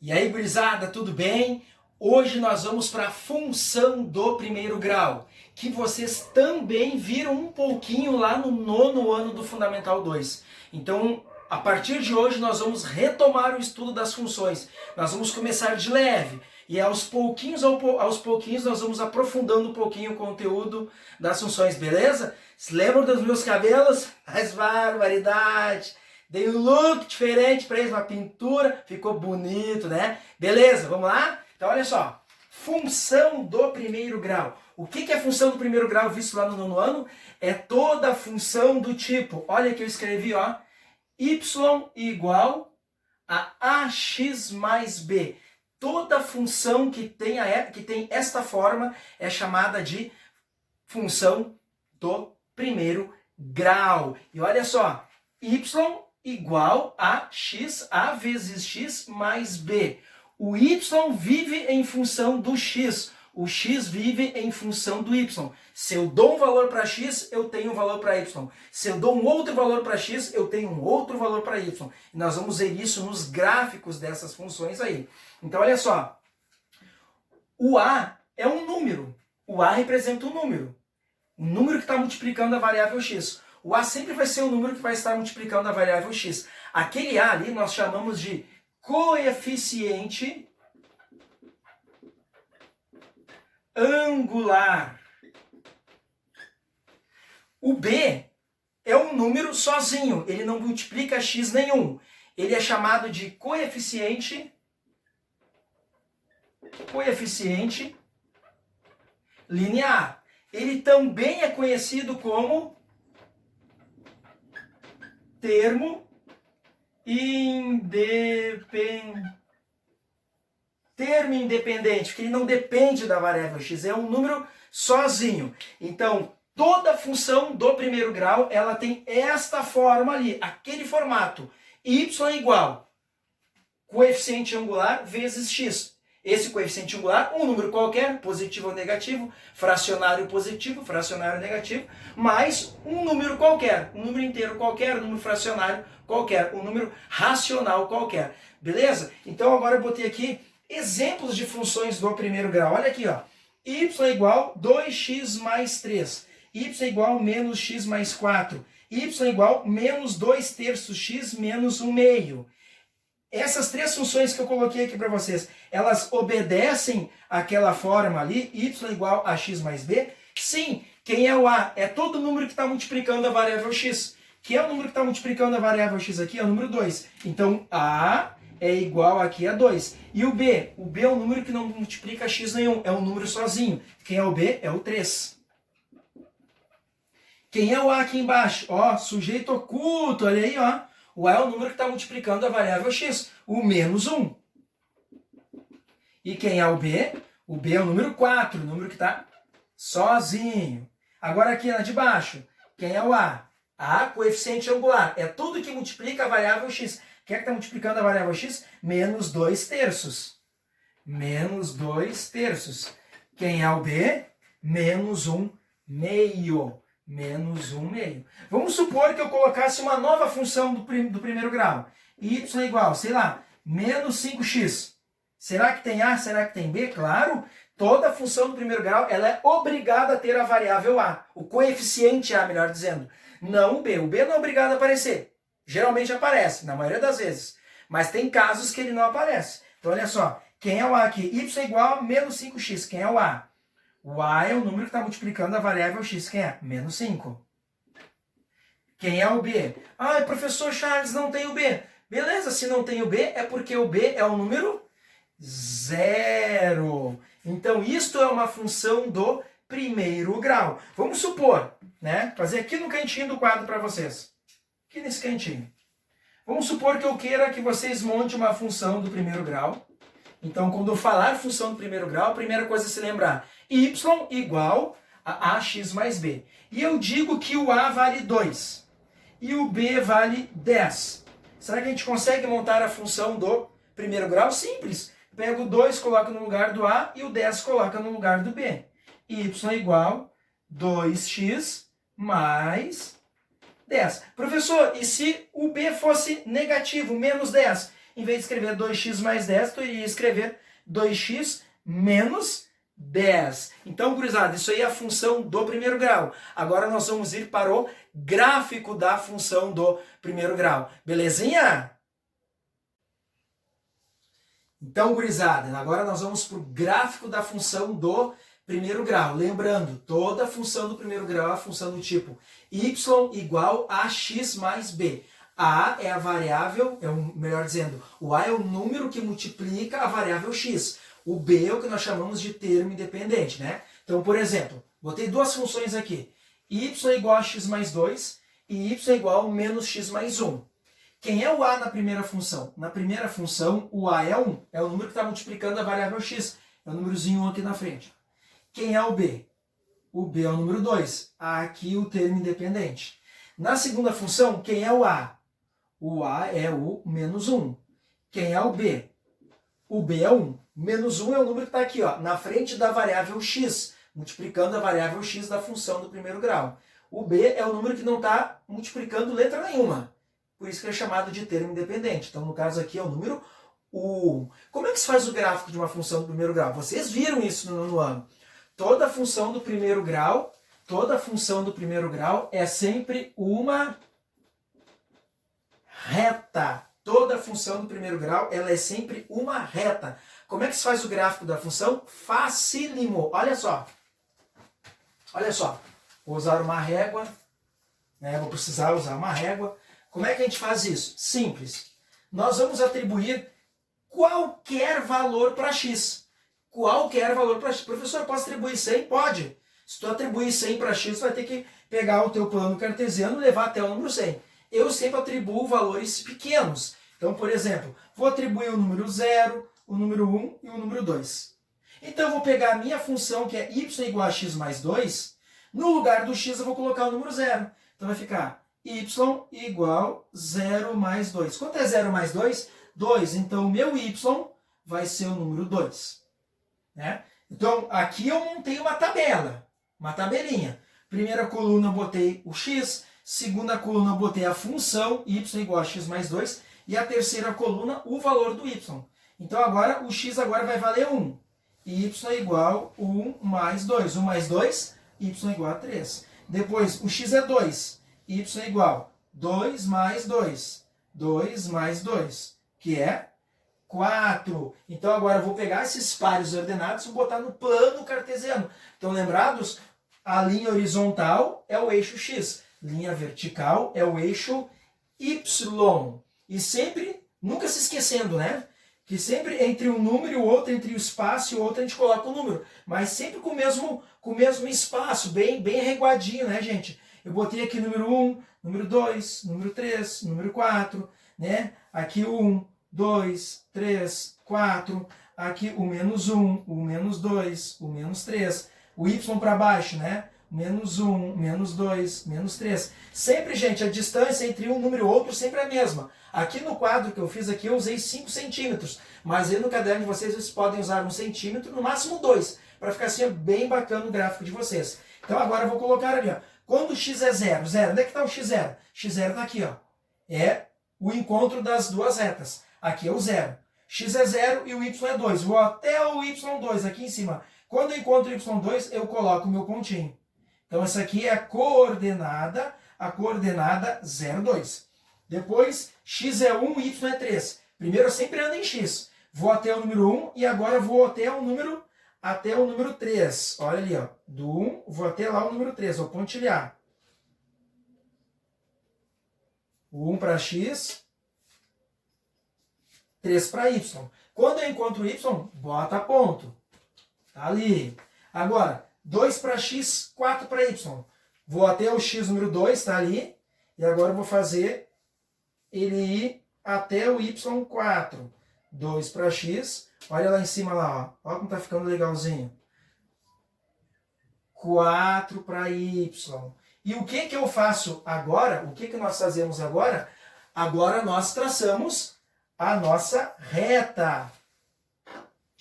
E aí, gurizada, tudo bem? Hoje nós vamos para a função do primeiro grau, que vocês também viram um pouquinho lá no nono ano do Fundamental 2. Então, a partir de hoje nós vamos retomar o estudo das funções. Nós vamos começar de leve e aos pouquinhos nós vamos aprofundando um pouquinho o conteúdo das funções, beleza? Se lembram dos meus cabelos? Mas barbaridade! Dei um look diferente para eles, uma pintura, ficou bonito, né? Beleza, vamos lá? Então olha só, função do primeiro grau. O que é a função do primeiro grau visto lá no nono ano? É toda a função do tipo, olha que eu escrevi, ó, y igual a ax mais b. Toda função que tem esta forma é chamada de função do primeiro grau. E olha só, y igual a vezes x mais b. O y vive em função do x. O x vive em função do y. Se eu dou um valor para x, eu tenho um valor para y. Se eu dou um outro valor para x, eu tenho um outro valor para y. E nós vamos ver isso nos gráficos dessas funções aí. Então, olha só. O a é um número. O a representa um número. O número que está multiplicando a variável x. O a sempre vai ser o número que vai estar multiplicando a variável x. Aquele a ali nós chamamos de coeficiente angular. O b é um número sozinho, ele não multiplica x nenhum. Ele é chamado de coeficiente linear. Ele também é conhecido como termo independente, porque ele não depende da variável x, é um número sozinho. Então, toda função do primeiro grau, ela tem esta forma ali, aquele formato, y igual coeficiente angular vezes x. Esse coeficiente angular, um número qualquer, positivo ou negativo, fracionário positivo, fracionário negativo, mais um número qualquer, um número inteiro qualquer, um número fracionário qualquer, um número racional qualquer. Beleza? Então agora eu botei aqui exemplos de funções do primeiro grau. Olha aqui, ó. Y igual 2x mais 3. Y igual menos x mais 4. Y igual menos 2/3 x menos 1/2. Essas três funções que eu coloquei aqui para vocês, elas obedecem àquela forma ali, y igual a x mais b? Sim. Quem é o a? É todo número que está multiplicando a variável x. Que é o número que está multiplicando a variável x aqui? É o número 2. Então, a é igual aqui a 2. E o b? O b é um número que não multiplica x nenhum, é um número sozinho. Quem é o b? É o 3. Quem é o a aqui embaixo? Ó, sujeito oculto, olha aí, ó. O a é o número que está multiplicando a variável x, o menos 1. E quem é o b? O b é o número 4, o número que está sozinho. Agora aqui na de baixo, quem é o a? A, coeficiente angular, é tudo que multiplica a variável x. Quem é que está multiplicando a variável x? Menos 2/3. Menos 2/3. Quem é o b? Menos 1/2. Menos 1/2. Vamos supor que eu colocasse uma nova função do primeiro grau. Y igual, sei lá, menos 5x. Será que tem a? Será que tem b? Claro, toda função do primeiro grau ela é obrigada a ter a variável a. O coeficiente a, melhor dizendo. Não o b. O b não é obrigado a aparecer. Geralmente aparece, na maioria das vezes. Mas tem casos que ele não aparece. Então, olha só. Quem é o a aqui? Y igual a menos 5x. Quem é o a? O a é o número que está multiplicando a variável x. Quem é? Menos 5. Quem é o b? Ah, professor Charles, não tem o b. Beleza, se não tem o b, é porque o b é o número 0. Então, isto é uma função do primeiro grau. Vamos supor, né? Fazer aqui no cantinho do quadro para vocês. Aqui nesse cantinho. Vamos supor que eu queira que vocês montem uma função do primeiro grau. Então, quando eu falar função do primeiro grau, a primeira coisa a se lembrar, y igual a ax mais b. E eu digo que o a vale 2 e o b vale 10. Será que a gente consegue montar a função do primeiro grau? Simples. Pega o 2, coloca no lugar do a e o 10 coloca no lugar do b. Y igual 2x mais 10. Professor, e se o b fosse negativo, menos 10? em vez de escrever 2x mais 10, tu iria escrever 2x menos 10. Então, gurizada, isso aí é a função do primeiro grau. Agora nós vamos ir para o gráfico da função do primeiro grau. Belezinha? Então, gurizada, agora nós vamos para o gráfico da função do primeiro grau. Lembrando, toda função do primeiro grau é a função do tipo y igual a x mais b. A é a variável, melhor dizendo, o A é o número que multiplica a variável x. O B é o que nós chamamos de termo independente, né? Então, por exemplo, botei duas funções aqui. Y igual a x mais 2 e y igual a menos x mais 1. Quem é o A na primeira função? Na primeira função, o A é 1. É o número que está multiplicando a variável x. É o númerozinho 1 aqui na frente. Quem é o B? O B é o número 2. Aqui o termo independente. Na segunda função, quem é o A? O A é o menos 1. Quem é o B? O B é 1. Menos 1 é o número que está aqui, ó, na frente da variável x, multiplicando a variável x da função do primeiro grau. O B é o número que não está multiplicando letra nenhuma. Por isso que é chamado de termo independente. Então, no caso aqui, é o número 1. Como é que se faz o gráfico de uma função do primeiro grau? Vocês viram isso no nono ano. Toda função do primeiro grau é sempre uma reta. Toda função do primeiro grau, ela é sempre uma reta. Como é que se faz o gráfico da função? Facílimo. Olha só. Olha só. Vou usar uma régua. Né? Vou precisar usar uma régua. Como é que a gente faz isso? Simples. Nós vamos atribuir qualquer valor para x. Qualquer valor para x. Professor, posso atribuir 100? Pode. Se tu atribuir 100 para x, tu vai ter que pegar o teu plano cartesiano e levar até o número 100. Eu sempre atribuo valores pequenos. Então, por exemplo, vou atribuir o número 0, o número 1 e o número 2. Então, eu vou pegar a minha função, que é y igual a x mais 2. No lugar do x, eu vou colocar o número 0. Então, vai ficar y igual 0 mais 2. Quanto é 0 mais 2? 2. Então, o meu y vai ser o número 2. Né? Então, aqui eu montei uma tabela, uma tabelinha. Primeira coluna eu botei o x, segunda coluna eu botei a função y igual a x mais 2 e a terceira coluna o valor do y. Então, agora o x agora vai valer 1. Y igual 1 mais 2. 1 mais 2, y igual a 3. Depois, o x é 2. Y igual 2 mais 2. 2 mais 2, que é 4. Então, agora eu vou pegar esses pares ordenados e vou botar no plano cartesiano. Então, lembrados? A linha horizontal é o eixo x. Linha vertical é o eixo y. E sempre, nunca se esquecendo, né? Que sempre entre um número e o outro, entre o espaço e o outro, a gente coloca o número. Mas sempre com o mesmo espaço, bem reguadinho, né, gente? Eu botei aqui número 1, número 2, número 3, número 4, né? Aqui o 1, 2, 3, 4. Aqui o menos 1, o menos 2, o menos 3. O y para baixo, né? Menos 1, menos 2, menos 3. Sempre, gente, a distância entre um número e outro sempre é a mesma. Aqui no quadro que eu fiz aqui, eu usei 5 centímetros. Mas aí no caderno de vocês podem usar 1 centímetro, no máximo 2. Para ficar assim bem bacana o gráfico de vocês. Então agora eu vou colocar ali, ó. Quando o x é 0, 0, onde é que está o x0? X0 está aqui, ó. É o encontro das duas retas. Aqui é o 0. X é 0 e o y é 2. Vou até o y2 aqui em cima. Quando eu encontro o y2, eu coloco o meu pontinho. Então, essa aqui é a coordenada 0, 2. Depois, x é 1 e y é 3. Primeiro, eu sempre ando em x. Vou até o número 1 e agora vou até o número 3. Olha ali, ó. Do 1, vou até lá o número 3. Vou pontilhar. O 1 para x, 3 para y. Quando eu encontro o y, bota ponto. Tá ali. Agora, 2 para x, 4 para y. Vou até o x número 2, tá ali. E agora eu vou fazer ele ir até o y4. 2 para x. Olha lá em cima lá, ó. Olha como tá ficando legalzinho. 4 para y. E o que eu faço agora? O que nós fazemos agora? Agora nós traçamos a nossa reta.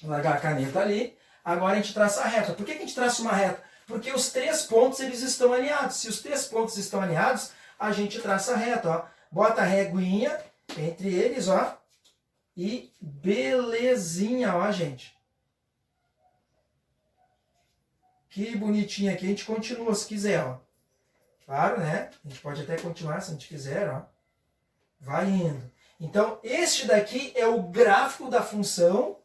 Vou largar a caneta ali. Agora a gente traça a reta. Por que a gente traça uma reta? Porque os 3 pontos eles estão alinhados. Se os 3 pontos estão alinhados, a gente traça a reta. Ó. Bota a reguinha entre eles, ó. E belezinha, ó, gente. Que bonitinho aqui. A gente continua se quiser, ó. Claro, né? A gente pode até continuar se a gente quiser, ó. Vai indo. Então, este daqui é o gráfico da função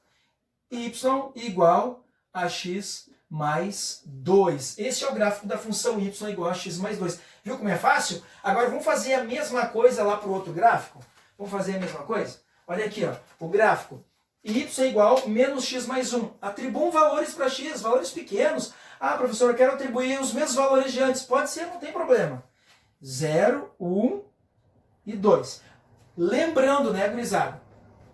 y igual a x mais 2. Esse é o gráfico da função y igual a x mais 2. Viu como é fácil? Agora vamos fazer a mesma coisa lá para o outro gráfico? Vamos fazer a mesma coisa? Olha aqui, ó, o gráfico y igual menos x mais 1. Atribuam valores para x, valores pequenos. Ah, professor, eu quero atribuir os mesmos valores de antes. Pode ser, não tem problema. 0, 1 e 2. Lembrando, né, gurizada?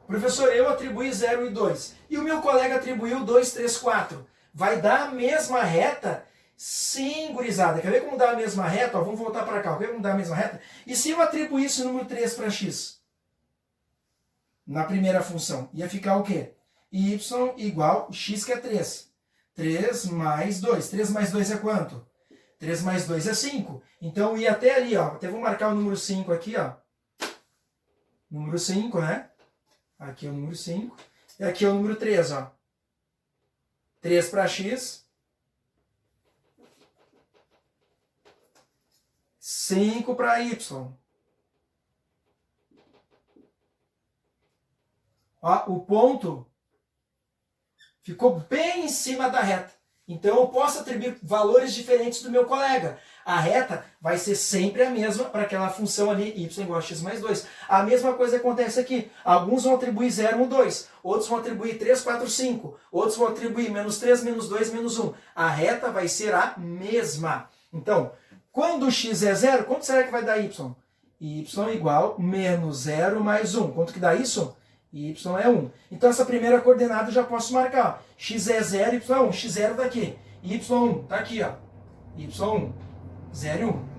Professor, eu atribuí 0 e 2. E o meu colega atribuiu 2, 3, 4. Vai dar a mesma reta? Sim, gurizada. Quer ver como dá a mesma reta? Ó, vamos voltar para cá. Quer ver como dá a mesma reta? E se eu atribuísse o número 3 para x? Na primeira função. Ia ficar o quê? Y igual x, que é 3. 3 mais 2. 3 mais 2 é quanto? 3 mais 2 é 5. Então, ia até ali, ó. Até vou marcar o número 5 aqui, ó. Número 5, né? Aqui é o número 5. E aqui é o número 3, ó. 3 para x. 5 para y. Ó, o ponto ficou bem em cima da reta. Então eu posso atribuir valores diferentes do meu colega. A reta vai ser sempre a mesma para aquela função ali, y igual a x mais 2. A mesma coisa acontece aqui. Alguns vão atribuir 0, 1, 2. Outros vão atribuir 3, 4, 5. Outros vão atribuir menos 3, menos 2, menos 1. A reta vai ser a mesma. Então, quando x é 0, quanto será que vai dar y? Y igual menos 0 mais 1. Quanto que dá isso? Y é 1. Então essa primeira coordenada eu já posso marcar. Ó. X é 0, y é 1. X0 está aqui. Y1 está aqui. Ó. Y1. 0 e 1.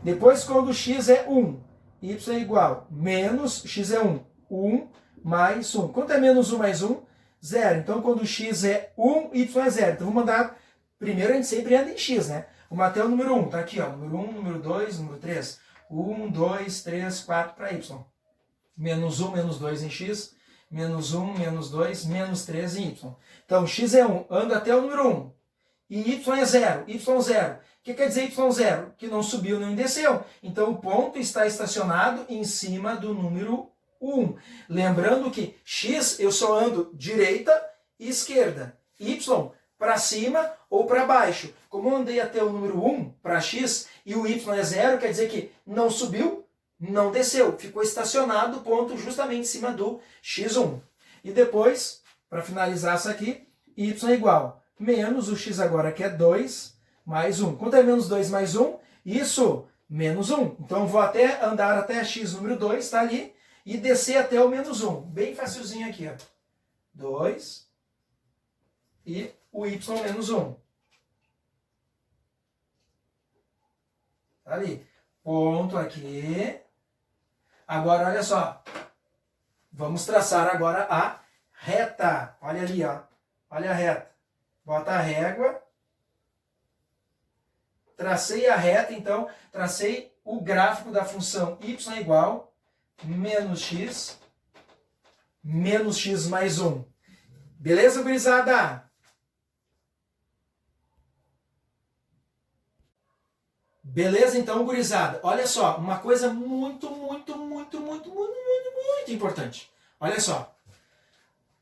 Depois, quando x é 1, y é igual menos, x é 1, 1 mais 1. Quanto é menos 1 mais 1? 0. Então, quando x é 1, y é 0. Então, vamos mandar, primeiro a gente sempre anda em x, né? Vamos até o número 1, tá aqui, ó. Número 1, número 2, número 3. 1, 2, 3, 4 para y. Menos 1, menos 2 em x. Menos 1, menos 2, menos 3 em y. Então, x é 1, anda até o número 1. E y é 0, y0. O que quer dizer y0? Que não subiu nem desceu. Então, o ponto está estacionado em cima do número 1. Lembrando que x eu só ando direita e esquerda. Y para cima ou para baixo. Como eu andei até o número 1 para x e o y é 0, quer dizer que não subiu, não desceu. Ficou estacionado o ponto justamente em cima do x1. E depois, para finalizar isso aqui, y é igual menos o x agora que é 2 mais 1. Quanto é menos 2 mais 1? Isso, menos 1. Então eu vou até andar até x número 2, está ali, e descer até o menos 1. Bem facilzinho aqui, ó. 2 e o y menos 1. Tá ali. Ponto aqui. Agora, olha só. Vamos traçar agora a reta. Olha ali, ó. Olha a reta. Bota a régua. Tracei a reta, então, tracei o gráfico da função y igual menos x mais 1. Beleza, gurizada? Beleza, então, gurizada? Olha só, uma coisa muito importante. Olha só.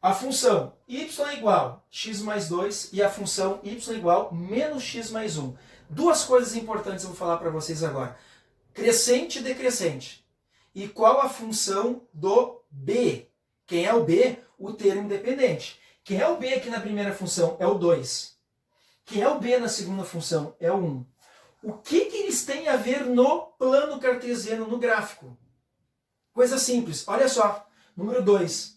A função y igual x mais 2 e a função y igual menos x mais 1. Duas coisas importantes eu vou falar para vocês agora. Crescente e decrescente. E qual a função do b? Quem é o b? O termo dependente. Quem é o b aqui na primeira função? É o 2. Quem é o b na segunda função? É o 1. O que eles têm a ver no plano cartesiano, no gráfico? Coisa simples. Olha só. Número 2.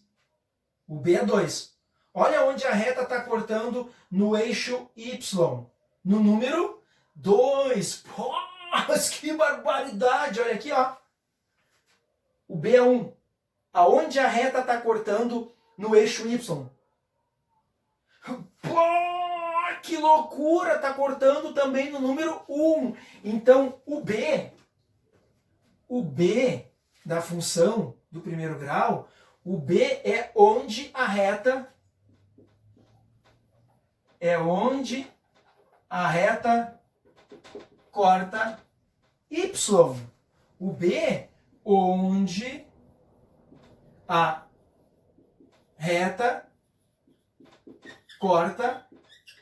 O b é 2. Olha onde a reta está cortando no eixo y. No número 2. Pô, mas que barbaridade! Olha aqui, ó. O b é 1. Aonde a reta está cortando no eixo y? Pô, que loucura! Está cortando também no número 1. Então, o b da função do primeiro grau, O B é onde a reta corta Y. O B onde a reta corta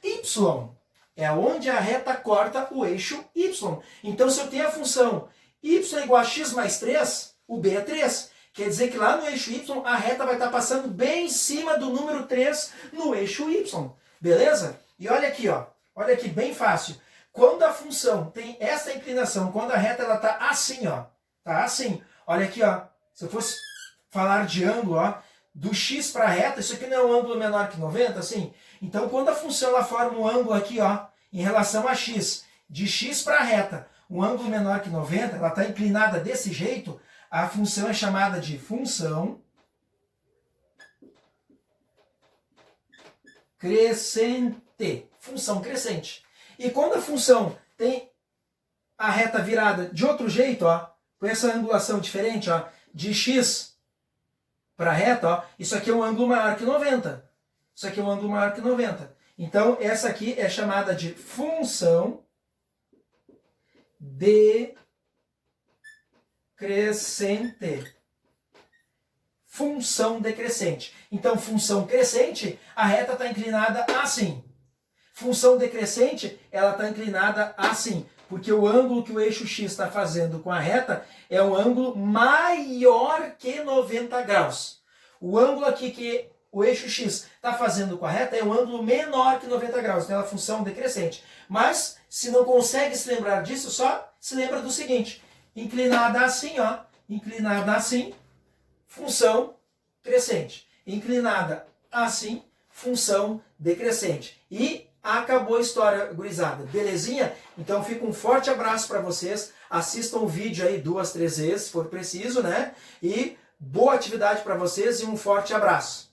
Y. É onde a reta corta o eixo Y. Então, se eu tenho a função y igual a x mais 3, o B é 3. Quer dizer que lá no eixo Y, a reta vai estar passando bem em cima do número 3 no eixo Y. Beleza? E olha aqui, ó. Olha aqui, bem fácil. Quando a função tem essa inclinação, quando a reta ela tá assim, ó. Tá assim. Olha aqui, ó. Se eu fosse falar de ângulo, ó, do x para a reta, isso aqui não é um ângulo menor que 90, assim? Então, quando a função ela forma um ângulo aqui, ó, em relação a x, de x para a reta, um ângulo menor que 90, ela está inclinada desse jeito, a função é chamada de função crescente. Função crescente. E quando a função tem a reta virada de outro jeito, ó, com essa angulação diferente, ó, de x para a reta, ó, isso aqui é um ângulo maior que 90. Isso aqui é um ângulo maior que 90. Então, essa aqui é chamada de função decrescente. Função decrescente. Então, função crescente, a reta está inclinada assim. Função decrescente, ela está inclinada assim. Porque o ângulo que o eixo x está fazendo com a reta é um ângulo maior que 90 graus. O ângulo aqui que o eixo x está fazendo com a reta é um ângulo menor que 90 graus. Então, é uma função decrescente. Mas, se não consegue se lembrar disso, só se lembra do seguinte. Inclinada assim, ó. Inclinada assim, função crescente. Inclinada assim, função decrescente. E acabou a história, gurizada. Belezinha? Então fica um forte abraço para vocês. Assistam o vídeo aí 2, 3 vezes, se for preciso, né? E boa atividade para vocês e um forte abraço.